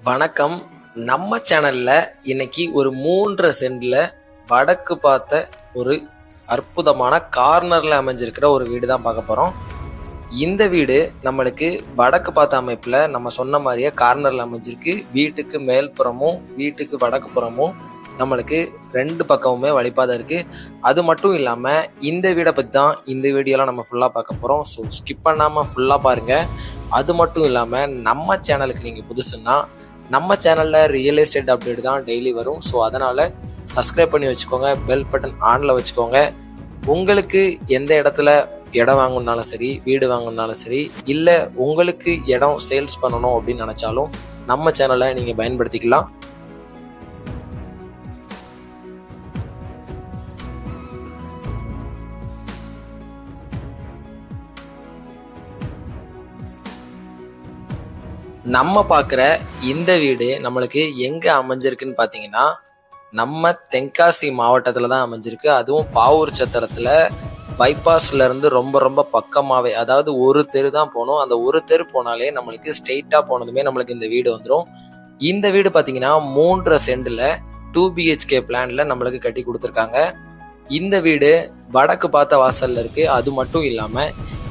வணக்கம். நம்ம சேனல்ல இன்னைக்கு ஒரு 3 சென்ட்ல வடக்கு பார்த்த ஒரு அற்புதமான கார்னர்ல அமைஞ்சிருக்கிற ஒரு வீடு தான் பார்க்க போறோம். இந்த வீடு நம்மளுக்கு வடக்கு பார்த்த அமைப்புல நம்ம சொன்ன மாதிரியே கார்னர்ல அமைஞ்சிருக்கு. வீட்டுக்கு மேல்புறமும் வீட்டுக்கு வடக்கு புறமும் நம்மளுக்கு 2 பக்கமுமே வழிபாதை இருக்கு. அது மட்டும் இல்லாம இந்த வீடை பத்தி தான் இந்த வீடியோலாம் நம்ம ஃபுல்லா பார்க்க போறோம். ஸோ ஸ்கிப் பண்ணாம ஃபுல்லா பாருங்க. அது மட்டும் இல்லாம நம்ம சேனலுக்கு நீங்க புதுசுன்னா நம்ம சேனலில் ரியல் எஸ்டேட் அப்டேட் தான் டெய்லி வரும். ஸோ அதனால் சப்ஸ்கிரைப் பண்ணி வச்சுக்கோங்க, பெல் பட்டன் ஆனில் வச்சுக்கோங்க. உங்களுக்கு எந்த இடத்துல இடம் வாங்கணுன்னாலும் சரி, வீடு வாங்கணுன்னாலும் சரி, இல்லை உங்களுக்கு இடம் சேல்ஸ் பண்ணணும் அப்படின்னு நினச்சாலும் நம்ம சேனலை நீங்கள் பயன்படுத்திக்கலாம். நம்ம பார்க்குற இந்த வீடு நம்மளுக்கு எங்கே அமைஞ்சிருக்குன்னு பார்த்தீங்கன்னா, நம்ம தென்காசி மாவட்டத்தில் தான் அமைஞ்சிருக்கு. அதுவும் பாவூர் சத்திரத்தில் பைபாஸ்ல இருந்து ரொம்ப ரொம்ப பக்கமாகவே, அதாவது ஒரு தெரு தான் போகணும். அந்த ஒரு தெரு போனாலே நம்மளுக்கு ஸ்ட்ரெயிட்டாக போனதுமே நம்மளுக்கு இந்த வீடு வந்துடும். இந்த வீடு பார்த்தீங்கன்னா 3 சென்டில் 2 BHK பிளான்ல நம்மளுக்கு கட்டி கொடுத்துருக்காங்க. இந்த வீடு வடக்கு பார்த்த வாசல்ல இருக்கு. அது மட்டும் இல்லாம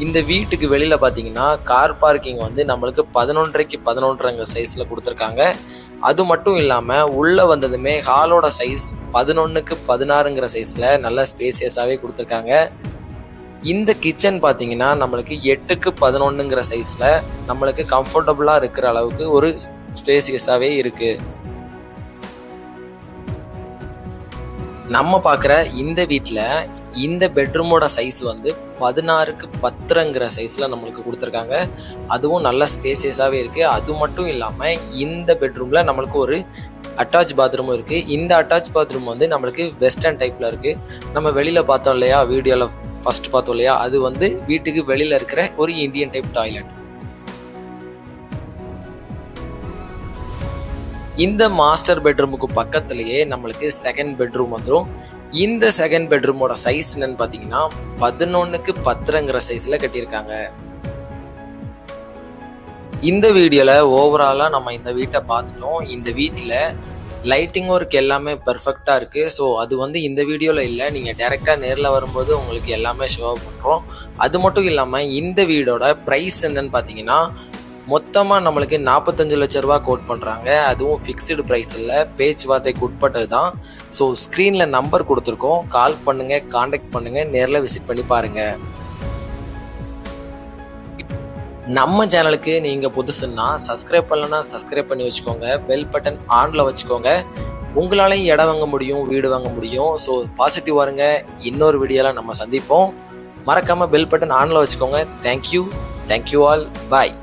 இந்த வீட்டுக்கு வெளியில பாத்தீங்கன்னா கார் பார்க்கிங் வந்து நம்மளுக்கு 11.5 11.5 சைஸ்ல கொடுத்துருக்காங்க. அது மட்டும் இல்லாம உள்ள வந்ததுமே ஹாலோட சைஸ் 11க்கு 16ங்கிற சைஸ்ல நல்ல ஸ்பேசியஸாவே கொடுத்துருக்காங்க. இந்த கிச்சன் பாத்தீங்கன்னா நம்மளுக்கு 8க்கு 11ங்கிற சைஸ்ல நம்மளுக்கு கம்ஃபர்டபுளா இருக்கிற அளவுக்கு ஒரு ஸ்பேசியஸாவே இருக்கு. நம்ம பார்க்குற இந்த வீட்டில் இந்த பெட்ரூமோட சைஸ் வந்து 16க்கு 10ங்கிற சைஸில் நம்மளுக்கு கொடுத்துருக்காங்க. அதுவும் நல்ல ஸ்பேசியஸாகவே இருக்குது. அது மட்டும் இல்லாமல் இந்த பெட்ரூமில் நம்மளுக்கு ஒரு அட்டாச் பாத்ரூமும் இருக்குது. இந்த அட்டாச் பாத்ரூம் வந்து நம்மளுக்கு வெஸ்டர்ன் டைப்பில் இருக்குது. நம்ம வெளியில் பார்த்தோம் இல்லையா, வீடியோவில் ஃபஸ்ட் பார்த்தோம் இல்லையா, அது வந்து வீட்டுக்கு வெளியில் இருக்கிற ஒரு இந்தியன் டைப் டாய்லெட். இந்த மாஸ்டர் பெட்ரூமுக்கு பக்கத்துலேயே நம்மளுக்கு செகண்ட் பெட்ரூம் வந்துடும். இந்த செகண்ட் பெட்ரூமோட சைஸ் என்னன்னு பார்த்தீங்கன்னா 11க்கு 10ங்கிற சைஸில் கட்டியிருக்காங்க. இந்த வீடியோவில் ஓவராலாக நம்ம இந்த வீட்டை பார்த்துட்டோம். இந்த வீட்டில் லைட்டிங் ஒர்க் எல்லாமே பெர்ஃபெக்டாக இருக்குது. ஸோ அது வந்து இந்த வீடியோவில் இல்லை, நீங்கள் டேரெக்டாக நேரில் வரும்போது உங்களுக்கு எல்லாமே ஷோ பண்ணுறோம். அது மட்டும் இல்லாமல் இந்த வீடோட ப்ரைஸ் என்னன்னு பார்த்தீங்கன்னா மொத்தமாக நம்மளுக்கு 45 லட்ச ரூபா கோட் பண்ணுறாங்க. அதுவும் ஃபிக்ஸ்டு ப்ரைஸ் இல்லை, பேச்சுவார்த்தைக்கு உட்பட்டது தான். ஸோ ஸ்க்ரீனில் நம்பர் கொடுத்துருக்கோம், கால் பண்ணுங்கள், காண்டாக்ட் பண்ணுங்கள், நேரில் விசிட் பண்ணி பாருங்கள். நம்ம சேனலுக்கு நீங்கள் புதுசுன்னா சப்ஸ்கிரைப் பண்ணலன்னா சப்ஸ்கிரைப் பண்ணி வச்சுக்கோங்க, பெல் பட்டன் ஆனில் வச்சுக்கோங்க. உங்களாலையும் இடம் வாங்க முடியும், வீடு வாங்க முடியும். ஸோ பாசிட்டிவ் வருங்க. இன்னொரு வீடியோவில் நம்ம சந்திப்போம். மறக்காமல் பெல் பட்டன் ஆனில் வச்சுக்கோங்க. Thank you all. பாய்.